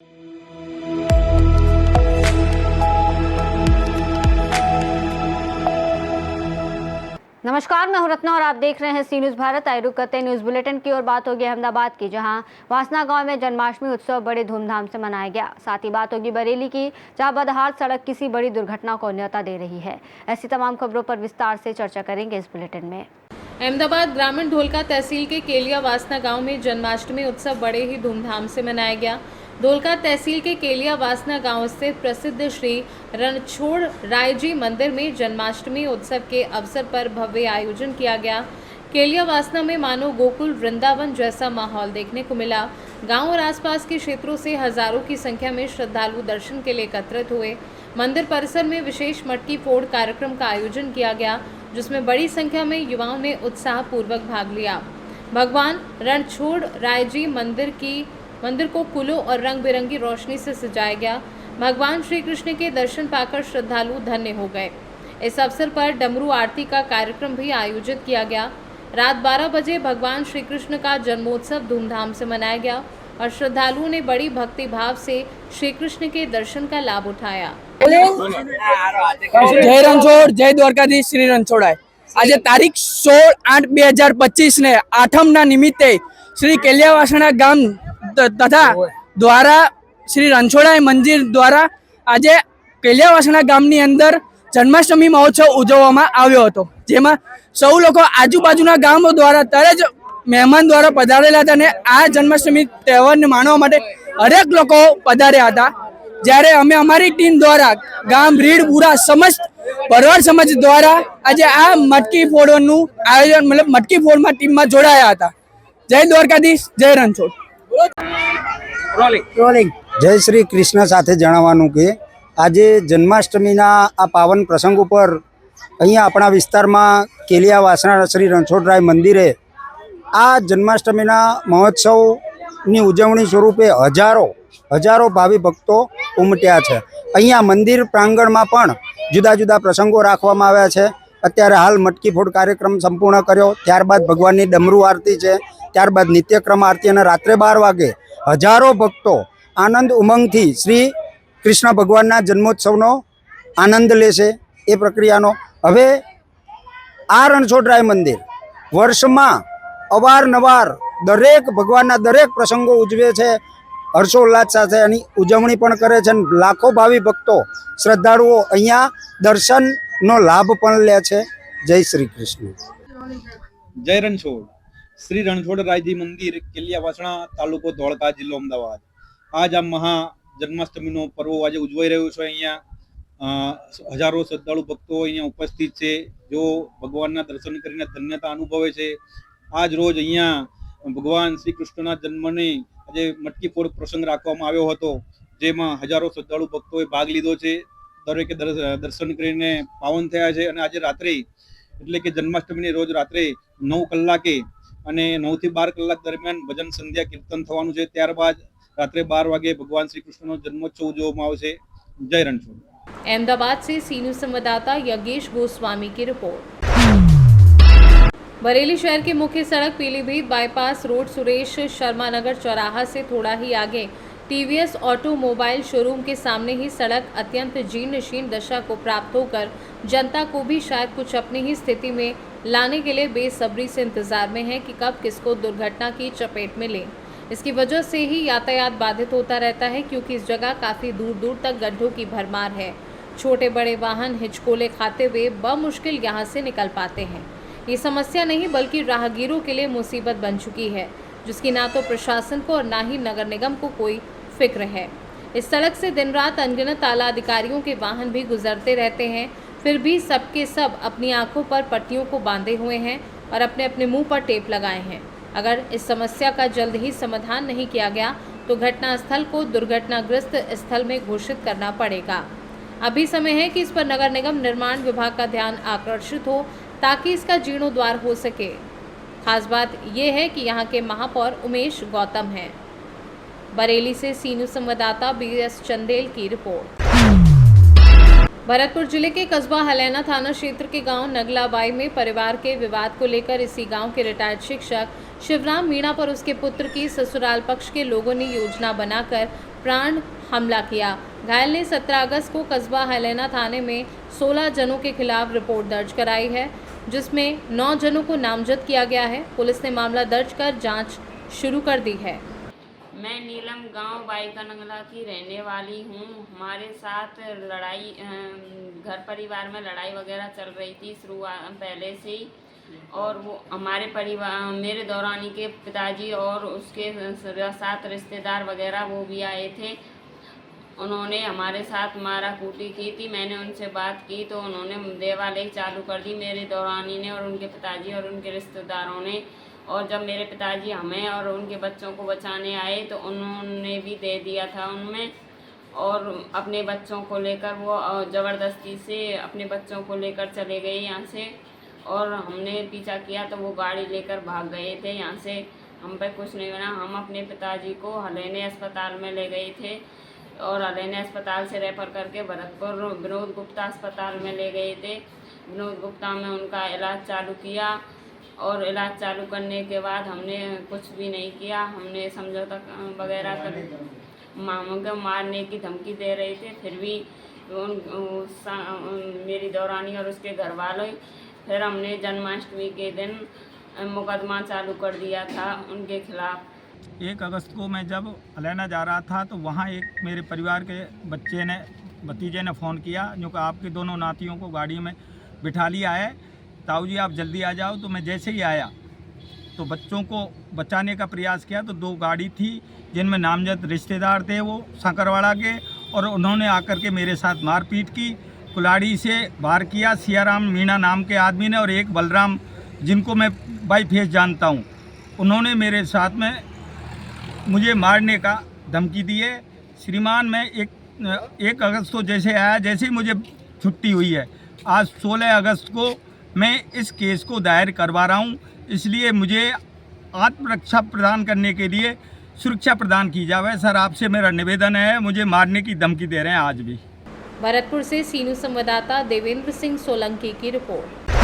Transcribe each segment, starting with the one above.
नमस्कार, मैं हूं रत्ना और आप देख रहे हैं सी न्यूज भारत। आई रुक करते हैं न्यूज बुलेटिन की और बात होगी अहमदाबाद की, जहां वासना गांव में जन्माष्टमी उत्सव बड़े धूमधाम से मनाया गया। साथ ही बात होगी बरेली की, जहां बदहाल सड़क किसी बड़ी दुर्घटना को न्योता दे रही है। ऐसी तमाम खबरों पर विस्तार से चर्चा करेंगे इस बुलेटिन में। अहमदाबाद ग्रामीण धोलका तहसील के केलिया वासना गांव में जन्माष्टमी उत्सव बड़े ही धूमधाम से मनाया गया। धोलका तहसील के केलिया वासना गांव स्थित प्रसिद्ध श्री रणछोड़ राय जी मंदिर में जन्माष्टमी उत्सव के अवसर पर भव्य आयोजन किया गया। केलिया वासना में मानो गोकुल वृंदावन जैसा माहौल देखने को मिला। गांव और आसपास के क्षेत्रों से हजारों की संख्या में श्रद्धालु दर्शन के लिए एकत्रित हुए। मंदिर परिसर में विशेष मटकी फोड़ कार्यक्रम का आयोजन किया गया, जिसमें बड़ी संख्या में युवाओं ने उत्साहपूर्वक भाग लिया। भगवान रणछोड़ राय जी मंदिर को फूलों और रंग बिरंगी रोशनी से सजाया गया। भगवान श्री कृष्ण के दर्शन पाकर श्रद्धालु धन्य हो गए। इस अवसर पर डमरू आरती का कार्यक्रम भी आयोजित किया गया। रात 12 बजे भगवान श्री कृष्ण का जन्मोत्सव धूमधाम से मनाया गया और श्रद्धालुओं ने बड़ी भक्ति भाव से श्री कृष्ण के दर्शन का लाभ उठाया। जय रणछोड़, जय द्वारकाधीश श्री रणछोड़ाय। आज तारीख 16/8/2025 ने आठमना निमित्ते श्री केलिया वासना गाम तथा द्वारा श्री रणछोड़ाय मंदिर द्वारा आज केलिया वासना गामनी अंदर जन्माष्टमी महोत्सव उजवવામાં આવ્યો હતો, જેમાં સૌ લોકો આજુબાજુના ગામો દ્વારા ત્યારે જ મહેમાન દ્વારા પધારેલા હતા અને આ જન્માષ્ટમી તહેવારને માણવા માટે હરેક લોકો પધાર્યા હતા। જ્યારે અમે અમારી ટીમ દ્વારા ગામ રીડપુરા સમસ્ત ભરવાડ સમાજ દ્વારા આજે આ મટકી ફોડવાનું આયોજન મતલબ મટકી ફોડમાં ટીમમાં જોડાયા હતા। જય દ્વારકાધીશ, જય રણછોડ। જય શ્રી કૃષ્ણ સાથે જણાવવાનું કે આજે જન્માષ્ટમીના આ પાવન પ્રસંગ ઉપર અહીંયા આપણા વિસ્તારમાં કેલિયા વાસણા શ્રી રણછોડરાય મંદિરે આ જન્માષ્ટમીના મહોત્સવની ઉજવણી સ્વરૂપે હજારો ભાવિ ભક્તો ઉમટ્યા છે। અહીંયા મંદિર પ્રાંગણમાં પણ જુદા જુદા પ્રસંગો રાખવામાં આવ્યા છે। અત્યારે હાલ મટકી ફોડ કાર્યક્રમ સંપૂર્ણ કર્યો, ત્યારબાદ ભગવાનની ડમરૂ આરતી છે, ત્યારબાદ નિત્યક્રમ આરતી અને રાત્રે 12 વાગે હજારો ભક્તો આનંદ ઉમંગથી શ્રી કૃષ્ણ ભગવાનના જન્મોત્સવનો આનંદ લેશે। એ પ્રક્રિયાનો હવે આ રણછોડરાય મંદિર વર્ષમાં અવારનવાર દરેક ભગવાનના દરેક પ્રસંગો ઉજવે છે, હર્ષોલ્લાસ સાથે એની ઉજવણી પણ કરે છે। લાખો ભાવિ ભક્તો શ્રદ્ધાળુઓ અહીંયા દર્શનનો લાભ પણ લે છે। જય શ્રી કૃષ્ણ। जय रणछोड़ श्री रणछोड़ राय जी मंदिर केलिया वासणा तालुको धोळका जिल्लो अमदावाद। आज आ महा जन्माष्टमीनो पर्व आज उजवाई रह्यो छे। अहींया हजारों श्रद्धाळु भक्तो अहींया उपस्थित छे, जो भगवानना दर्शन करीने धन्यता अनुभवे छे। आज रोज अहींया भगवान श्री कृष्णना जन्मनी आज मटकी फोड़ प्रसंग राखवामां आव्यो हतो, जेमां हजारों श्रद्धाळु भक्तोए भाग लीधो छे। दरेके दर्शन करीने पावन थया छे। अने आज रात्रे એટલે કે જન્માષ્ટમીની રોજ રાત્રે 9 કલાકે અને 9 થી 12 કલાક દરમિયાન ભજન સંધ્યા કીર્તન થવાનું છે। ત્યારબાદ રાત્રે 12 વાગે ભગવાન શ્રી કૃષ્ણનો જન્મોત્સવ ઉજવવામાં આવશે। જય રણછોડ। अहमदाबाद से सी न्यूज संवाददाता यज्ञेश गोस्वामी की रिपोर्ट। बरेली शहर की मुख्य सड़क पीलीभीत बाईपास रोड सुरेश शर्मा नगर चौराहा से थोड़ा ही आगे टीवीएस ऑटोमोबाइल शोरूम के सामने ही सड़क अत्यंत जीर्ण शीर्ण दशा को प्राप्त होकर जनता को भी शायद कुछ अपनी ही स्थिति में लाने के लिए बेसब्री से इंतजार में है कि कब किसको दुर्घटना की चपेट में ले। इसकी वजह से ही यातायात बाधित होता रहता है, क्योंकि इस जगह काफ़ी दूर दूर तक गड्ढों की भरमार है। छोटे बड़े वाहन हिचकोले खाते हुए बमुश्किल यहाँ से निकल पाते हैं। ये समस्या नहीं बल्कि राहगीरों के लिए मुसीबत बन चुकी है, जिसकी ना तो प्रशासन को और ना ही नगर निगम को कोई फिक्र है। इस सड़क से दिन रात अनगिनत आला अधिकारियों के वाहन भी गुजरते रहते हैं, फिर भी सबके सब अपनी आंखों पर पट्टियों को बांधे हुए हैं और अपने अपने मुंह पर टेप लगाए हैं। अगर इस समस्या का जल्द ही समाधान नहीं किया गया तो घटना स्थल को दुर्घटनाग्रस्त स्थल में घोषित करना पड़ेगा। अभी समय है कि इस पर नगर निगम निर्माण विभाग का ध्यान आकर्षित हो, ताकि इसका जीर्णोद्धार हो सके। खास बात यह है कि यहाँ के महापौर उमेश गौतम हैं। बरेली से सी न्यूज संवाददाता BS चंदेल की रिपोर्ट। भरतपुर जिले के कस्बा हलैना थाना क्षेत्र के गांव नगलाबाई में परिवार के विवाद को लेकर इसी गांव के रिटायर्ड शिक्षक शिवराम मीणा पर उसके पुत्र की ससुराल पक्ष के लोगों ने योजना बनाकर प्राण हमला किया। घायल ने 17 अगस्त को कस्बा हलेना थाने में 16 जनों के खिलाफ रिपोर्ट दर्ज कराई है, जिसमें 9 जनों को नामजद किया गया है। पुलिस ने मामला दर्ज कर जांच शुरू कर दी है। मैं नीलम गांव बाईका नंगला की रहने वाली हूँ। हमारे साथ लड़ाई घर परिवार में लड़ाई वगैरह चल रही थी पहले से ही, और वो हमारे परिवार मेरे दौरानी के पिताजी और उसके साथ रिश्तेदार वगैरह वो भी आए थे। उन्होंने हमारे साथ मारा कूटी की थी। मैंने उनसे बात की तो उन्होंने देवाली चालू कर दी, मेरे दौरानी ने और उनके पिताजी और उनके रिश्तेदारों ने। और जब मेरे पिताजी हमें और उनके बच्चों को बचाने आए तो उन्होंने भी दे दिया था उनमें, और अपने बच्चों को लेकर वो ज़बरदस्ती से अपने बच्चों को लेकर चले गए यहाँ से, और हमने पीछा किया तो वो गाड़ी लेकर भाग गए थे यहाँ से। हम पे कुछ नहीं बना। हम अपने पिताजी को हलेने अस्पताल में ले गए थे और हलेने अस्पताल से रेफर करके भरतपुर विनोद गुप्ता अस्पताल में ले गए थे। विनोद गुप्ता में उनका इलाज चालू किया, और इलाज चालू करने के बाद हमने कुछ भी नहीं किया। हमने समझौता वगैरह कर मामों को मारने की धमकी दे रहे थे, फिर भी मेरी दौरानी और उसके घर वालों, फिर हमने जन्माष्टमी के दिन मुकदमा चालू कर दिया था उनके खिलाफ। 1 अगस्त को मैं जब हलेना जा रहा था तो वहाँ एक मेरे परिवार के भतीजे ने फ़ोन किया, जो कि आपके दोनों नातियों को गाड़ी में बिठा लिया है, ताऊ जी आप जल्दी आ जाओ। तो मैं जैसे ही आया तो बच्चों को बचाने का प्रयास किया तो 2 गाड़ी थी जिनमें नामजद रिश्तेदार थे वो सांकरवाड़ा के, और उन्होंने आकर के मेरे साथ मारपीट की, कुल्हाड़ी से वार किया। सियाराम मीणा नाम के आदमी ने और एक बलराम, जिनको मैं बाई फेस जानता हूँ, उन्होंने मेरे साथ में मुझे मारने का धमकी दी है। श्रीमान मैं 1 अगस्त को जैसे आया, जैसे ही मुझे छुट्टी हुई है, आज 16 अगस्त को मैं इस केस को दायर करवा रहा हूं। इसलिए मुझे आत्मरक्षा प्रदान करने के लिए सुरक्षा प्रदान की जाए। सर आपसे मेरा निवेदन है, मुझे मारने की धमकी दे रहे हैं आज भी। भरतपुर से सीनू संवाददाता देवेंद्र सिंह सोलंकी की रिपोर्ट।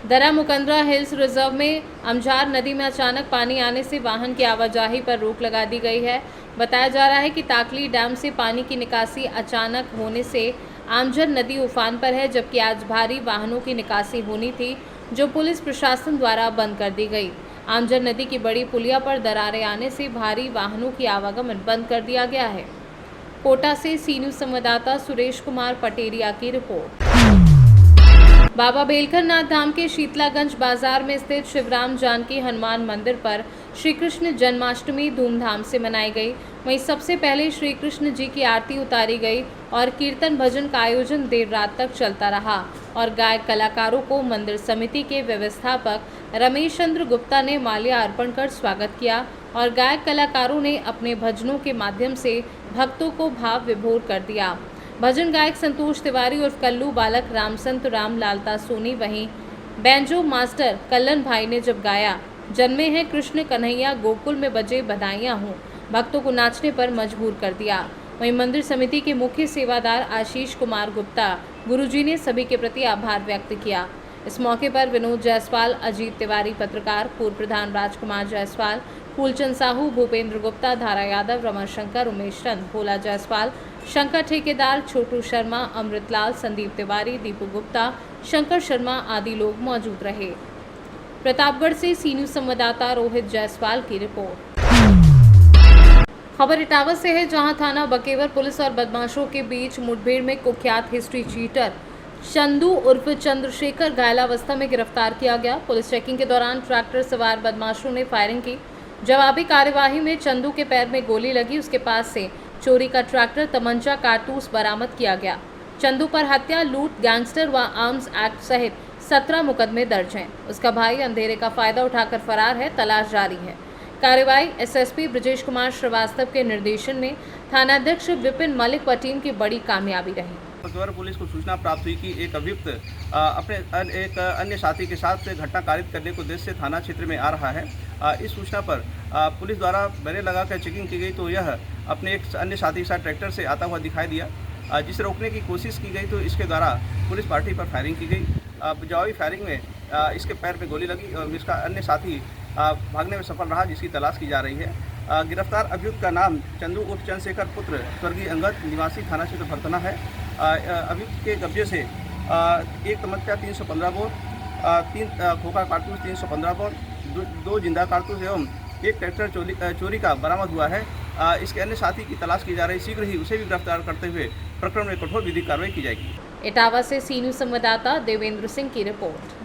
दरा मुकंदरा हिल्स रिजर्व में अमजार नदी में अचानक पानी आने से वाहन की आवाजाही पर रोक लगा दी गई है। बताया जा रहा है कि ताकली डैम से पानी की निकासी अचानक होने से आमजर नदी उफान पर है, जबकि आज भारी वाहनों की निकासी होनी थी, जो पुलिस प्रशासन द्वारा बंद कर दी गई। आमजर नदी की बड़ी पुलिया पर दरारें आने से भारी वाहनों की आवागमन बंद कर दिया गया है। कोटा से सीनू संवाददाता सुरेश कुमार पटेरिया की रिपोर्ट। बाबा बेलखर नाथ धाम के शीतलागंज बाजार में स्थित शिवराम जानकी हनुमान मंदिर पर श्री कृष्ण जन्माष्टमी धूमधाम से मनाई गई। वहीं सबसे पहले श्री कृष्ण जी की आरती उतारी गई और कीर्तन भजन का आयोजन देर रात तक चलता रहा, और गायक कलाकारों को मंदिर समिति के व्यवस्थापक रमेश चंद्र गुप्ता ने माल्या अर्पण कर स्वागत किया, और गायक कलाकारों ने अपने भजनों के माध्यम से भक्तों को भाव विभोर कर दिया। भजन गायक संतोष तिवारी उर्फ कल्लू बालक रामसंत राम लालता सोनी, वहीं बैंजो मास्टर कल्लन भाई ने जब गाया जन्मे हैं कृष्ण कन्हैया गोकुल में बजे बधाइयाँ हूँ, भक्तों को नाचने पर मजबूर कर दिया। वहीं मंदिर समिति के मुख्य सेवादार आशीष कुमार गुप्ता गुरुजी ने सभी के प्रति आभार व्यक्त किया। इस मौके पर विनोद जायसवाल, अजीत तिवारी पत्रकार, पूर्व प्रधान राजकुमार जायसवाल, फूलचंद साहू, भूपेंद्र गुप्ता, धारा यादव, रमाशंकर, उमेश चंद, भोला जायसवाल, शंकर ठेकेदार, छोटू शर्मा, अमृतलाल, संदीप तिवारी, दीपू गुप्ता, शंकर शर्मा आदि लोग मौजूद रहे। प्रतापगढ़ से सीनू संवाददाता रोहित जायसवाल की रिपोर्ट। खबर इटावा से है, जहां थाना बकेवर पुलिस और बदमाशों के बीच मुठभेड़ में कुख्यात हिस्ट्री चीटर चंदू उर्फ चंद्रशेखर घायलावस्था में गिरफ्तार किया गया। पुलिस चेकिंग के दौरान ट्रैक्टर सवार बदमाशों ने फायरिंग की। जवाबी कार्यवाही में चंदू के पैर में गोली लगी। उसके पास से चोरी का ट्रैक्टर, तमंचा, कारतूस बरामद किया गया। चंदू पर हत्या, लूट, गैंगस्टर व आर्म्स एक्ट सहित 17 मुकदमे दर्ज हैं। उसका भाई अंधेरे का फायदा उठाकर फरार है, तलाश जारी है। कार्रवाई एसएसपी ब्रजेश कुमार श्रीवास्तव के निर्देशन में थानाध्यक्ष विपिन मलिक व टीम की बड़ी कामयाबी रही। बकेवर पुलिस को सूचना प्राप्त हुई कि एक अभियुक्त अपने एक अन्य साथी के साथ घटना कारित करने को उद्देश्य से थाना क्षेत्र में आ रहा है। इस सूचना पर पुलिस द्वारा बैरियर लगाकर चेकिंग की गई तो यह अपने एक अन्य साथी के साथ ट्रैक्टर से आता हुआ दिखाई दिया। जिसे रोकने की कोशिश की गई तो इसके द्वारा पुलिस पार्टी पर फायरिंग की गई। जवाबी फायरिंग में इसके पैर में गोली लगी और इसका अन्य साथी भागने में सफल रहा, जिसकी तलाश की जा रही है। गिरफ्तार अभियुक्त का नाम चंदू उर्फ चंद्रशेखर पुत्र स्वर्गीय अंगद निवासी थाना क्षेत्र भरतना है। अभियुक्त के कब्जे से एक तमंचा 315 बोर, 3 खोखा कारतूस 315 बोर, 2 जिंदा कारतूस एवं एक ट्रैक्टर चोरी का बरामद हुआ है। इसके अन्य साथी की तलाश की जा रही, शीघ्र ही उसे भी गिरफ्तार करते हुए प्रकरण में कठोर विधिक कार्रवाई की जाएगी। इटावा से सी न्यूज़ संवाददाता देवेंद्र सिंह की रिपोर्ट।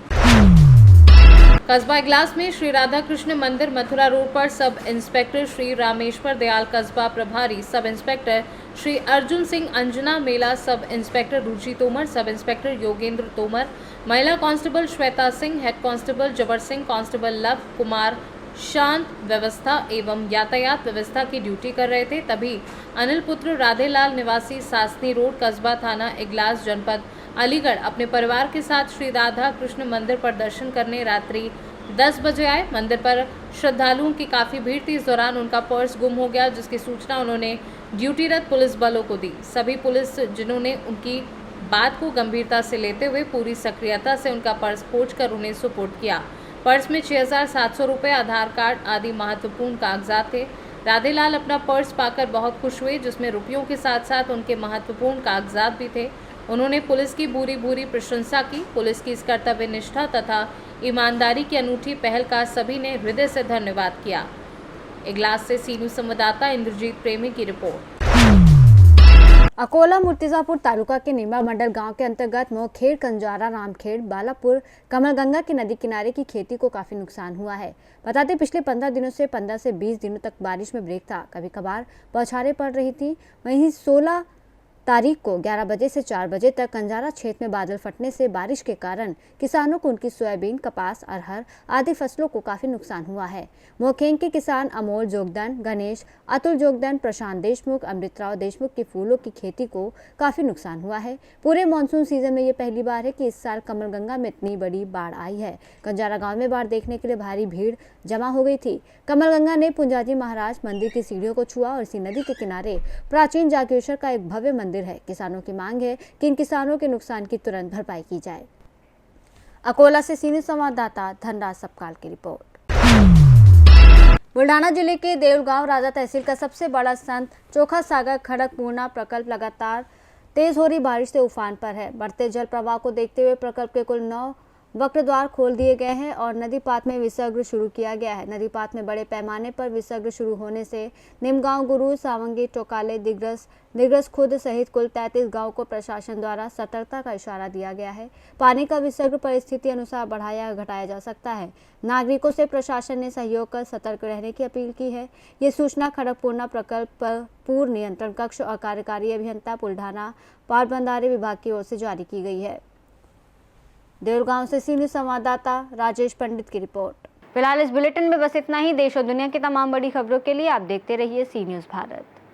कस्बा इगलास में श्री राधा कृष्ण मंदिर मथुरा रोड पर सब इंस्पेक्टर श्री रामेश्वर दयाल, कस्बा प्रभारी सब इंस्पेक्टर श्री अर्जुन सिंह, अंजना मेला सब इंस्पेक्टर रुचि तोमर, सब इंस्पेक्टर योगेंद्र तोमर, महिला constable Shweta Singh, head constable जबर सिंह, कांस्टेबल लव कुमार शांत व्यवस्था एवं यातायात व्यवस्था की ड्यूटी कर रहे थे। तभी अनिल पुत्र राधेलाल निवासी सासनी रोड, कस्बा थाना इगलास, जनपद अलीगढ़ अपने परिवार के साथ श्री राधा कृष्ण मंदिर पर दर्शन करने रात्रि 10 बजे आए। मंदिर पर श्रद्धालुओं की काफ़ी भीड़ थी। इस दौरान उनका पर्स गुम हो गया, जिसकी सूचना उन्होंने ड्यूटीरत पुलिस बलों को दी। सभी पुलिस जिन्होंने उनकी बात को गंभीरता से लेते हुए पूरी सक्रियता से उनका पर्स खोजकर उन्हें सुपुर्द किया। पर्स में 6,700 रुपये, आधार कार्ड आदि महत्वपूर्ण कागजात थे। राधेलाल अपना पर्स पाकर बहुत खुश हुए, जिसमें रुपयों के साथ साथ उनके महत्वपूर्ण कागजात भी थे। उन्होंने पुलिस की भूरी प्रशंसा की। पुलिस की इस कर्तव्य निष्ठा तथा ईमानदारी की अनूठी पहल का सभी ने हृदय से धन्यवाद किया। इगलास से सी न्यूज़ संवाददाता इंद्रजीत प्रेमी की रिपोर्ट। अकोला मुर्तिजापुर तालुका के नीमा मंडल गांव के अंतर्गत मोखेड़, कंजारा, रामखेड़, बालापुर, कमलगंगा की नदी किनारे की खेती को काफी नुकसान हुआ है। बता दें, पिछले 15 दिनों से 15 से 20 दिनों तक बारिश में ब्रेक था। कभी कभार बौछारें पड़ रही थी। वहीं 16 तारीख को 11 बजे से 4 बजे तक कंजारा क्षेत्र में बादल फटने से बारिश के कारण किसानों को उनकी सोयाबीन, कपास, अरहर आदि फसलों को काफी नुकसान हुआ है। मोखेड़ के किसान अमोल जोगदन, गणेश, अतुल जोगदन, प्रशांत देशमुख, अमृतराव देशमुख की फूलों की खेती को काफी नुकसान हुआ है। पूरे मानसून सीजन में ये पहली बार है कि इस साल कमलगंगा में इतनी बड़ी बाढ़ आई है। कंजारा गांव में बाढ़ देखने के लिए भारी भीड़ जमा हो गई थी। कमलगंगा ने पुंजाजी महाराज मंदिर की सीढ़ियों को छुआ और इसी नदी के किनारे प्राचीन जागेश्वर का एक भव्य मंदिर है। किसानों की मांग है कि इन किसानों के नुकसान की तुरंत भरपाई की जाए। अकोला से सी न्यूज़ संवाददाता धनराज सपकाल की रिपोर्ट। बुल्ढाना जिले के देउलगांव राजा तहसील का सबसे बड़ा संत चोखा सागर खड़गपूर्णा प्रकल्प लगातार तेज हो रही बारिश से उफान पर है। बढ़ते जल प्रवाह को देखते हुए प्रकल्प के कुल 9 वक्र द्वार खोल दिए गए हैं और नदी पात में विसर्ग शुरू किया गया है। नदी पात में बड़े पैमाने पर विसर्ग शुरू होने से निमगांव, गुरु, सावंगी, टोकाले, दिग्रस खुद सहित कुल 33 गांव को प्रशासन द्वारा सतर्कता का इशारा दिया गया है। पानी का विसर्ग परिस्थिति अनुसार बढ़ाया या घटाया जा सकता है। नागरिकों से प्रशासन ने सहयोग कर सतर्क रहने की अपील की है। ये सूचना खड़गपूर्णा प्रकल्प पूर्व नियंत्रण कक्ष और कार्यकारी अभियंता बुल्ढाना पाटबंधारे विभाग की ओर से जारी की गई है। देउलगांव से सी न्यूज़ संवाददाता राजेश पंडित की रिपोर्ट। फिलहाल इस बुलेटिन में बस इतना ही। देश और दुनिया की तमाम बड़ी खबरों के लिए आप देखते रहिए सी न्यूज़ भारत।